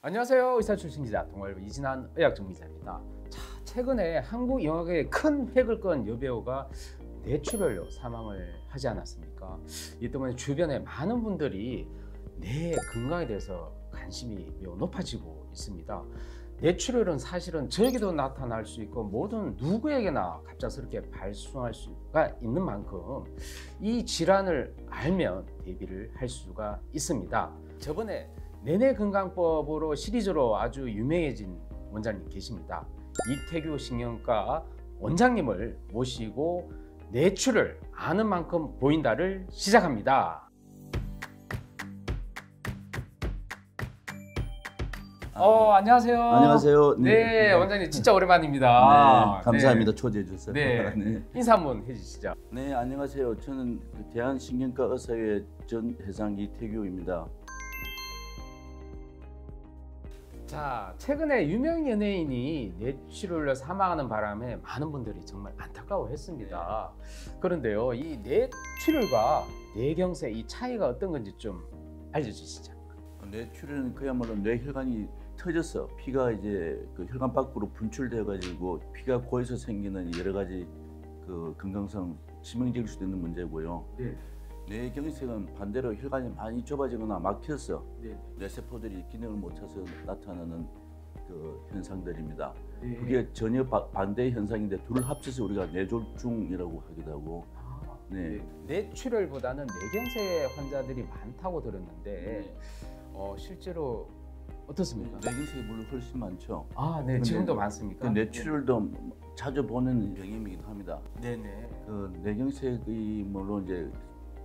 안녕하세요. 의사 출신 기자 동아일보 이진한 의학정기자입니다. 자, 최근에 한국 영화계에 큰 획을 끈 여배우가 뇌출혈로 사망을 하지 않았습니까? 이 때문에 주변에 많은 분들이 뇌 건강에 대해서 관심이 매우 높아지고 있습니다. 뇌출혈은 사실은 저에게도 나타날 수 있고 모든 누구에게나 갑작스럽게 발생할 수가 있는 만큼 이 질환을 알면 대비를 할 수가 있습니다. 저번에 내뇌건강법으로 시리즈로 아주 유명해진 원장님 계십니다. 이태규 신경과 원장님을 모시고 뇌출을 아는 만큼 보인다를 시작합니다. 안녕하세요. 안녕하세요. 네, 원장님 진짜 오랜만입니다. 네, 감사합니다. 네. 초대해 주셔서. 네. 네. 인사 한번 해주시죠. 네, 안녕하세요. 저는 대한신경과 의사회 전 회장 이태규입니다. 자, 최근에 유명 연예인이 뇌출혈로 사망하는 바람에 많은 분들이 정말 안타까워했습니다. 그런데요, 이 뇌출혈과 뇌경색 이 차이가 어떤 건지 좀 알려주시죠. 뇌출혈은 그야말로 뇌혈관이 터져서 피가 이제 그 혈관 밖으로 분출돼 가지고 피가 고여서 생기는 여러 가지 그 건강상 치명적일 수도 있는 문제고요. 네. 뇌경색은 반대로 혈관이 많이 좁아지거나 막혀서 네. 뇌세포들이 기능을 못 차서 나타나는 그 현상들입니다. 네. 그게 전혀 반대 현상인데 둘을 합쳐서 우리가 뇌졸중이라고 하기도 하고. 네. 뇌출혈보다는 뇌경색 환자들이 많다고 들었는데 실제로 어떻습니까? 뇌경색이 물론 훨씬 많죠. 네, 지금도 많습니까? 뇌출혈도 자주 보는 병이긴 합니다. 네네. 그 뇌경색이 물론 이제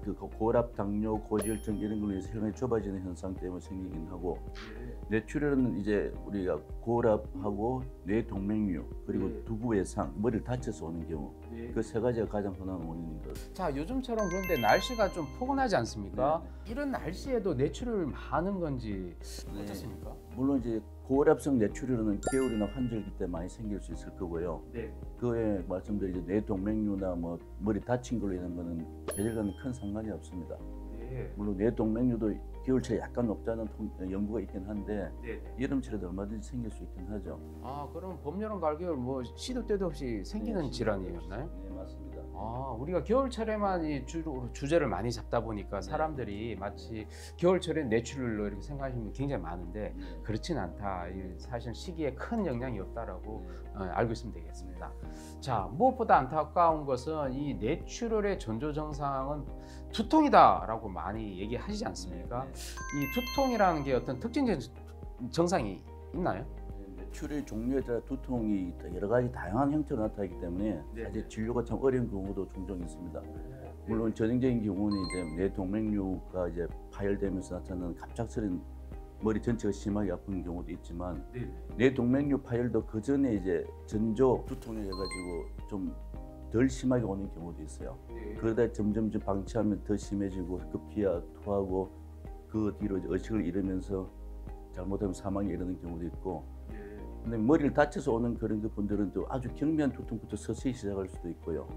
그 고혈압, 당뇨, 고지혈증 이런 걸로 인해서 혈관이 좁아지는 현상 때문에 생기긴 하고, 뇌출혈은 이제 우리가 고혈압하고 뇌동맥류 그리고 두부 외상, 머리를 다쳐서 오는 경우, 그 세 가지가 가장 흔한 원인인 것 같습니다. 자, 요즘처럼 그런데 날씨가 좀 포근하지 않습니까? 이런 날씨에도 뇌출혈 많은 건지 어떻습니까? 물론 이제 고혈압성 뇌출혈은 겨울이나 환절기 때 많이 생길 수 있을 거고요. 그에 말씀드린 이제 뇌동맥류나 뭐 머리 다친 걸로 인한 거는 계절과는 큰 상관이 없습니다. 물론 뇌동맥류도 겨울철에 약간 높다는 연구가 있긴 한데 여름철에도 얼마든지 생길 수 있긴 하죠. 그럼 봄, 여름, 가을, 겨울 뭐 시도 때도 없이 생기는 질환이었나요? 네, 맞습니다. 우리가 겨울철에만 주제를 많이 잡다 보니까 사람들이 마치 겨울철에 뇌출혈로 이렇게 생각하시는 분이 굉장히 많은데 그렇진 않다. 사실 시기에 큰 영향이 없다라고 알고 있으면 되겠습니다. 자, 무엇보다 안타까운 것은 이 뇌출혈의 전조 증상은 두통이다라고 많이 얘기하시지 않습니까? 이 두통이라는 게 어떤 특징적인 증상이 있나요? 뇌출혈 종류에 따라 두통이 여러 가지 다양한 형태로 나타나기 때문에 사실 진료가 참 어려운 경우도 종종 있습니다. 물론 전형적인 경우는 이제 뇌동맥류가 이제 파열되면서 나타나는 갑작스런 머리 전체가 심하게 아픈 경우도 있지만 뇌동맥류 파열도 그 전에 이제 전조 두통이 해가지고 좀 덜 심하게 오는 경우도 있어요. 그러다 점점 방치하면 더 심해지고 급기야 토하고 그 뒤로 의식을 잃으면서 잘못하면 사망에 이르는 경우도 있고. 근데 머리를 다쳐서 오는 그런 분들은 또 아주 경미한 두통부터 서서히 시작할 수도 있고요.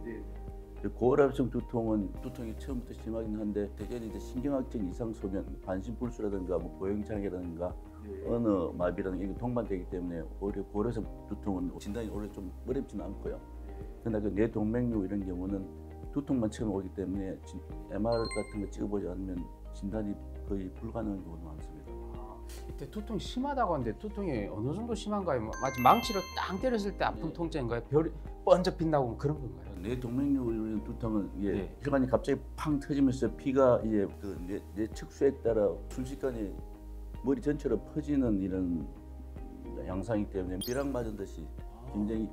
고혈압성 두통이 처음부터 심하긴 한데 대개는 이제 신경학적 이상 소견, 반신불수라든가 뭐 고형장애라든가 언어 마비라는 게 동반되기 때문에 오히려 고혈압성 두통은 진단이 오히려 좀 어렵지는 않고요. 그러나 그 뇌동맥류 이런 경우는 두통만 처음 오기 때문에 MR 같은 거 찍어보지 않으면 진단이 거의 불가능한 경우도 많습니다. 이때 두통이 심하다고 하는데 두통이 어느 정도 심한가요? 마치 망치로 땅 때렸을 때 아픈 통증인가요? 별이 번쩍 빛나고 그런 건가요? 뇌동맥류 이런 두통은 혈관이 갑자기 팡 터지면서 피가 이제 그 뇌 척수에 따라 순식간에 머리 전체로 퍼지는 이런 양상이기 때문에 벼락 맞은 듯이 굉장히.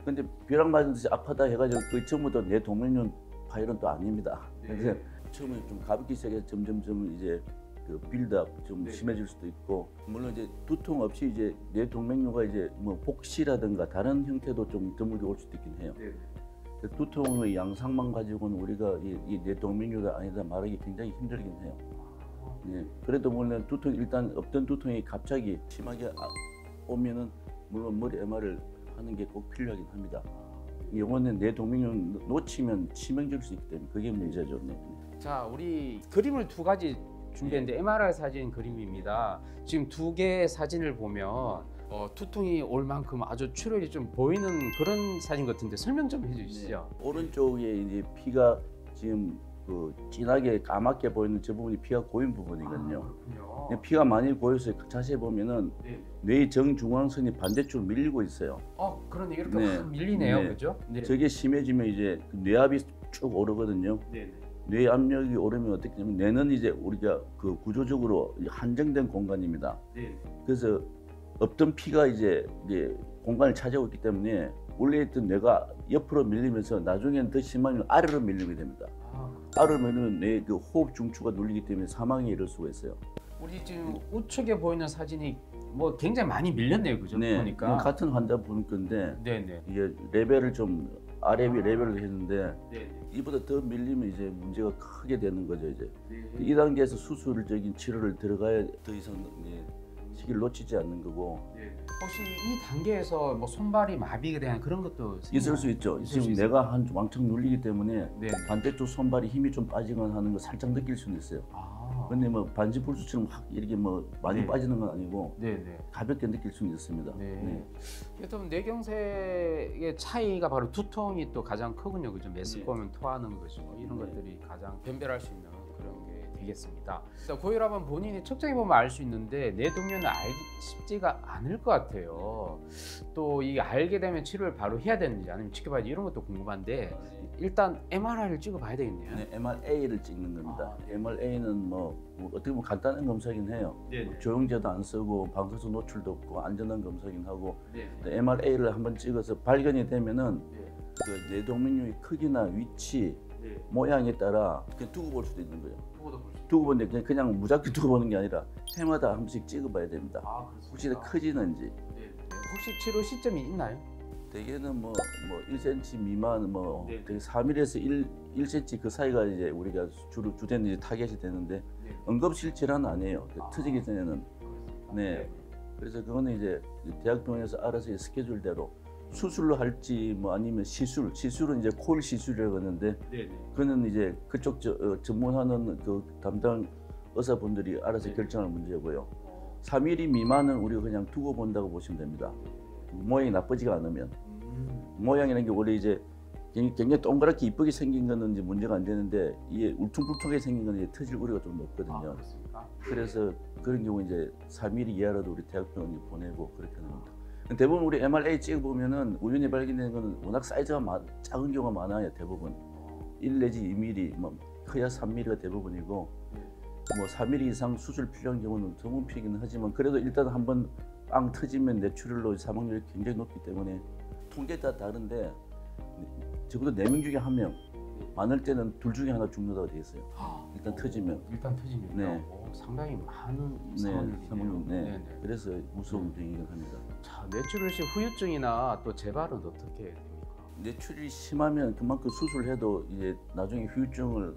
근데 벼락 맞은 듯이 아프다 해가지고 그 전부터 뇌동맥류 파열은 또 아닙니다. 그래서 처음에 좀 가볍게 시작해서 점점 이제 그 빌드업 좀 심해질 수도 있고, 물론 이제 두통 없이 이제 뇌동맥류가 이제 뭐 복시라든가 다른 형태도 좀 드물게 올 수도 있긴 해요. 두통의 양상만 가지고는 우리가 이 뇌동맥류가 아니다 말하기 굉장히 힘들긴 해요. 그래도 물론 일단 없던 두통이 갑자기 심하게 오면은 물론 머리 MR을 하는 게 꼭 필요하긴 합니다. 이거는 뇌동맥류 놓치면 치명적일 수 있기 때문에 그게 문제죠. 자, 우리 그림을 두 가지 준비했는데 MRI 사진 그림입니다. 지금 두 개의 사진을 보면 두통이 올 만큼 아주 출혈이 좀 보이는 그런 사진 같은데 설명 좀 해주시죠. 오른쪽에 이제 피가 지금 그 진하게 까맣게 보이는 저 부분이 피가 고인 부분이거든요. 그렇군요. 피가 많이 고여서 자세히 보면은 네. 뇌 정중앙선이 반대쪽으로 밀리고 있어요. 그러네. 이렇게 네. 확 밀리네요, 네. 그죠? 네. 저게 심해지면 이제 그 뇌압이 쭉 오르거든요. 네. 뇌 압력이 오르면 어떻게 되냐면 뇌는 이제 우리가 그 구조적으로 한정된 공간입니다. 네. 그래서 없던 피가 이제 공간을 차지하고 있기 때문에 원래 있던 뇌가 옆으로 밀리면서 나중에는 더 심하면 아래로 밀리게 됩니다. 아래로 밀리면 뇌 그 호흡 중추가 눌리기 때문에 사망에 이를 수가 있어요. 우리 지금 우측에 보이는 사진이 뭐 굉장히 많이 밀렸네요, 그죠? 네, 보니까. 같은 환자 분 건데 네네. 이게 레벨을 좀 아래 위 레벨을 했는데 네. 이보다 더 밀리면 이제 문제가 크게 되는 거죠. 이제 네. 이 단계에서 수술적인 치료를 들어가야 더 이상 시기를 놓치지 않는 거고. 네. 혹시 이 단계에서 뭐 손발이 마비가 되는 그런 것도 있을 수 있죠. 있을 수 지금 있어요. 내가 한 왕창 눌리기 때문에 네. 반대쪽 손발이 힘이 좀 빠지거나 하는 거 살짝 느낄 수는 있어요. 근데 뭐 반지불수처럼 확 이렇게 뭐 많이 네. 빠지는 건 아니고 네네. 가볍게 느낄 수는 있습니다. 네. 그렇다면 뇌경색의 차이가 바로 두통이 또 가장 크군요, 그죠? 메스꺼우면 토하는 것이고 이런 네. 것들이 가장 변별할 수 있는 그런 게 되겠습니다. 고혈압은 본인이 측정해 보면 알 수 있는데 내 동료는 알기 쉽지가 않을 것 같아요. 또 이 알게 되면 치료를 바로 해야 되는지 아니면 지켜봐야 지 이런 것도 궁금한데 일단 MRI를 찍어봐야 되겠네요. 네, MRA를 찍는 겁니다. MRA는 뭐 어떻게 보면 간단한 검사긴 해요. 네. 뭐 조영제도 안 쓰고 방사선 노출도 없고 안전한 검사긴 하고 네. MRA를 한번 찍어서 발견이 되면은 네. 그 뇌동맥류의 크기나 위치, 네. 모양에 따라 그냥 두고 볼 수도 있는 거예요. 그거도 볼 수 있어요. 두고 보는데 그냥 무작위 두고 보는 게 아니라 해마다 한 번씩 찍어봐야 됩니다. 그렇습니까? 혹시 크지는지. 네. 혹시 치료 시점이 있나요? 대개는 뭐 1cm 미만 네. 되게 4mm에서 1cm 그 사이가 이제 우리가 주로 주된 이제 타겟이 되는데 네. 응급실 질환은 아니에요. 터지기 전에는. 그렇습니까? 네. 그래서 그거는 이제 대학병원에서 알아서 스케줄대로 수술로 할지 뭐 아니면 시술은 이제 콜 시술이라고 하는데 네. 그거는 이제 그쪽 전문하는 그 담당 의사분들이 알아서 네. 결정할 문제고요. 3mm 미만은 우리가 그냥 두고 본다고 보시면 됩니다. 모양이 나쁘지가 않으면. 모양이라는 게 원래 이제 굉장히 동그랗게 이쁘게 생긴 거는 이제 문제가 안 되는데 이게 울퉁불퉁하게 생긴 거는 이제 터질 우려가 좀 높거든요. 그렇습니까? 그래서 그런 경우 이제 3mm 이하라도 우리 대학병원에 보내고 그렇게 하는 겁니다. 대부분 우리 MRA 찍어보면은 우연히 발견되는 거는 워낙 사이즈가 작은 경우가 많아요. 대부분 1 내지 2mm, 뭐 커야 3mm가 대부분이고 뭐 4mm 이상 수술 필요한 경우는 드문피긴 하지만 그래도 일단 한번 빵 터지면 뇌출혈로 사망률이 굉장히 높기 때문에 통계에 따라 다른데 적어도 4명 중에 1명, 많을 때는 둘 중에 하나 죽는다고 되어 있어요. 일단 터지면. 일단 터지면 네. 상당히 많은 네, 상황이네요. 네. 그래서 무서운 병이긴 합니다. 자, 뇌출혈 시 후유증이나 또 재발은 어떻게 됩니까? 뇌출혈이 심하면 그만큼 수술해도 이제 나중에 후유증을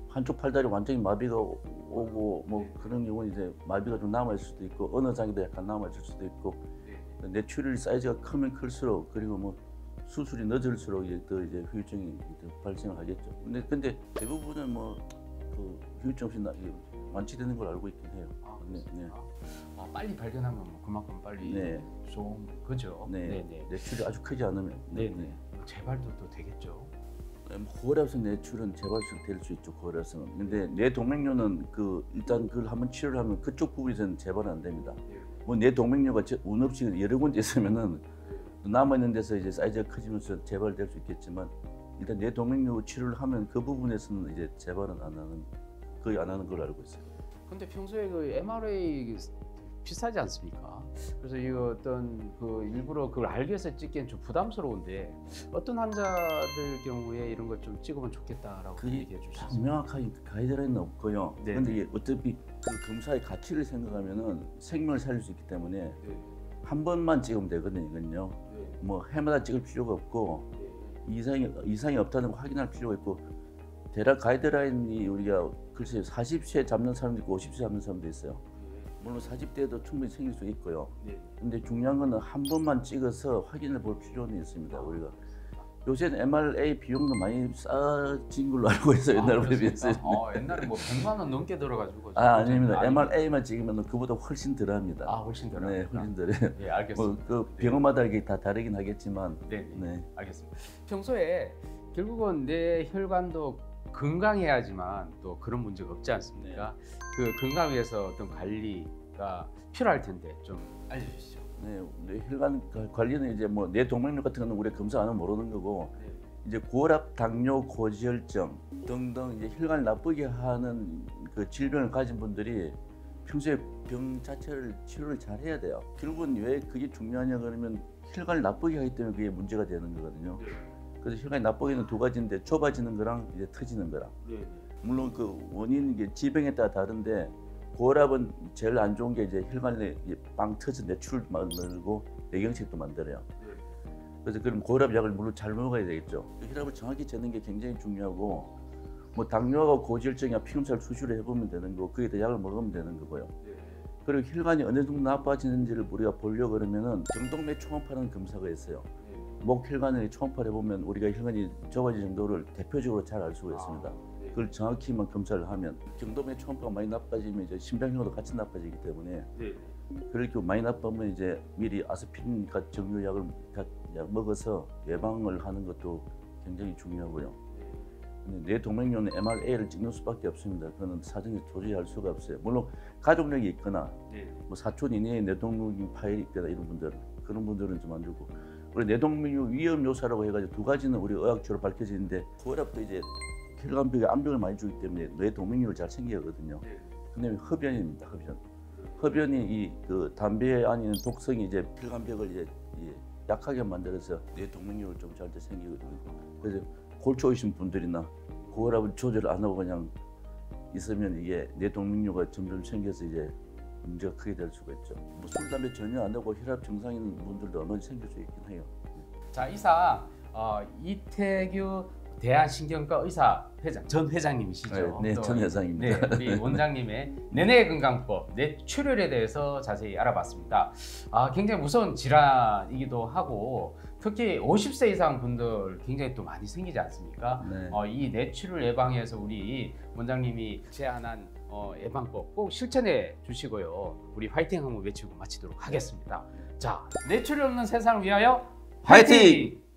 한쪽 팔다리 완전히 마비가 오고 뭐 그런 경우는 이제 마비가 좀 남아 있을 수도 있고 어느 장에도 약간 남아 있을 수도 있고 뇌출혈 사이즈가 크면 클수록 그리고 뭐 수술이 늦을수록 이제 더 이제 후유증이 발생을 하겠죠. 근데 대부분은 뭐 그 후유증 없이 완치되는 걸 알고 있긴 해요. 네. 빨리 발견하면 뭐 그만큼 빨리 네. 좋은 거죠. 네. 뇌출혈이 아주 크지 않으면. 네네. 재발도 또 되겠죠. 고혈압성 뇌출은 재발성 될 수 있죠. 고혈압성은. 근데 뇌동맥류는 일단 그걸 한번 치료를 하면 그쪽 부분에서는 재발은 안 됩니다. 뭐 뇌동맥류가 운 없이 여러 군데 있으면은 남아 있는 데서 이제 사이즈가 커지면서 재발될 수 있겠지만 일단 뇌동맥류 치료를 하면 그 부분에서는 이제 재발은 거의 안 하는 걸로 알고 있어요. 근데 평소에 그 MRA 비싸지 않습니까? 그래서 이거 어떤 일부러 그걸 알기 위해서 찍기엔 좀 부담스러운데 어떤 환자들 경우에 이런 걸 좀 찍으면 좋겠다라고 얘기해 주셨어요. 명확하게 가이드라인은 없고요. 네. 근데 이게 어차피 그 검사의 가치를 생각하면은 생명을 살릴 수 있기 때문에 한 번만 찍으면 되거든요. 이건요. 뭐 해마다 찍을 필요가 없고 이상이 없다는 거 확인할 필요가 있고 대략 가이드라인이 우리가 글쎄요 40세 잡는 사람도 있고 50세 잡는 사람도 있어요. 물론 40대에도 충분히 생길 수 있고요. 근데 중요한 거는 한 번만 찍어서 확인을 볼 필요는 있습니다. 우리가 요새는 MRA 비용도 많이 싸진 걸로 알고 있어요. 옛날에 비해서. 옛날에 뭐 100만 원 넘게 들어가지고. 아닙니다. MRA만 찍으면 그보다 훨씬 덜합니다. 훨씬 덜. 네, 훨씬 덜해요. 예, 알겠습니다. 그 병원마다 이게 다 다르긴 하겠지만. 네, 알겠습니다. 평소에 결국은 내 혈관도 건강해야지만 또 그런 문제가 없지 않습니까? 그 건강 위해서 어떤 관리가 필요할 텐데 좀 알려주시죠. 네, 혈관 관리는 이제 뭐 뇌동맥류 같은 거는 우리가 검사 안 하면 모르는 거고, 이제 고혈압, 당뇨, 고지혈증 등등 이제 혈관을 나쁘게 하는 그 질병을 가진 분들이 평소에 병 자체를 치료를 잘 해야 돼요. 결국은 왜 그게 중요하냐 그러면 혈관을 나쁘게 하기 때문에 그게 문제가 되는 거거든요. 그래서 혈관이 나쁘게는 두 가지인데 좁아지는 거랑 이제 터지는 거랑. 물론 그 원인 이게 질병에 따라 다른데 고혈압은 제일 안 좋은 게 이제 혈관에 빵 터져 뇌출을 만들고 뇌경색도 만들어요. 그래서 그럼 고혈압 약을 물론 잘 먹어야 되겠죠. 혈압을 정확히 재는 게 굉장히 중요하고, 뭐 당뇨하고 고지혈증이나 피검사를 수시로 해보면 되는 거고, 거기에 대 약을 먹으면 되는 거고요. 그리고 혈관이 어느 정도 나빠지는지를 우리가 보려고 그러면은 정동맥 초음파라는 검사가 있어요. 목 혈관을 초음파를 해보면 우리가 혈관이 좁아진 정도를 대표적으로 잘 알 수가 있습니다. 그걸 정확히만 검사를 하면 정동맥 초음파가 많이 나빠지면 이제 심장혈관도 같이 나빠지기 때문에 그렇게 많이 나빠면 이제 미리 아스피린 같은 정류약을 먹어서 예방을 하는 것도 굉장히 중요하고요. 근데 뇌동맥류는 MRA를 찍는 수밖에 없습니다. 그거는 사전에 도저히 할 수가 없어요. 물론 가족력이 있거나 뭐 사촌 이내에 뇌동맥류 파열이 있거나 이런 분들, 그런 분들은 좀 안 좋고, 우리 뇌동맥류 위험 요소라고 해가지고 두 가지는 우리 의학적으로 밝혀지는데, 고혈압도 이제 혈관벽에 암벽을 많이 주기 때문에 뇌동맥류를 잘 생기거든요. 근데 흡연입니다. 흡연이 이 그 담배 안에 있는 독성이 이제 혈관벽을 이제 약하게 만들어서 뇌동맥류를 좀 잘 때 생기거든요. 그래서 골초이신 분들이나 고혈압을 조절 안 하고 그냥 있으면 이게 뇌동맥류가 점점 생겨서 이제 문제가 크게 될 수가 있죠. 뭐 술, 담배 전혀 안 하고 혈압 정상 있는 분들도 얼마나 생길 수 있긴 해요. 자, 이상 이태규 대한신경과 의사 전 회장님이시죠. 네, 전 회장입니다. 네, 우리 원장님의 내내 건강법, 뇌출혈에 대해서 자세히 알아봤습니다. 굉장히 무서운 질환이기도 하고, 특히 50세 이상 분들 굉장히 또 많이 생기지 않습니까? 이 뇌출혈 예방에서 우리 원장님이 제안한 예방법 꼭 실천해 주시고요. 우리 화이팅 한번 외치고 마치도록 하겠습니다. 자, 뇌출혈 없는 세상을 위하여 화이팅!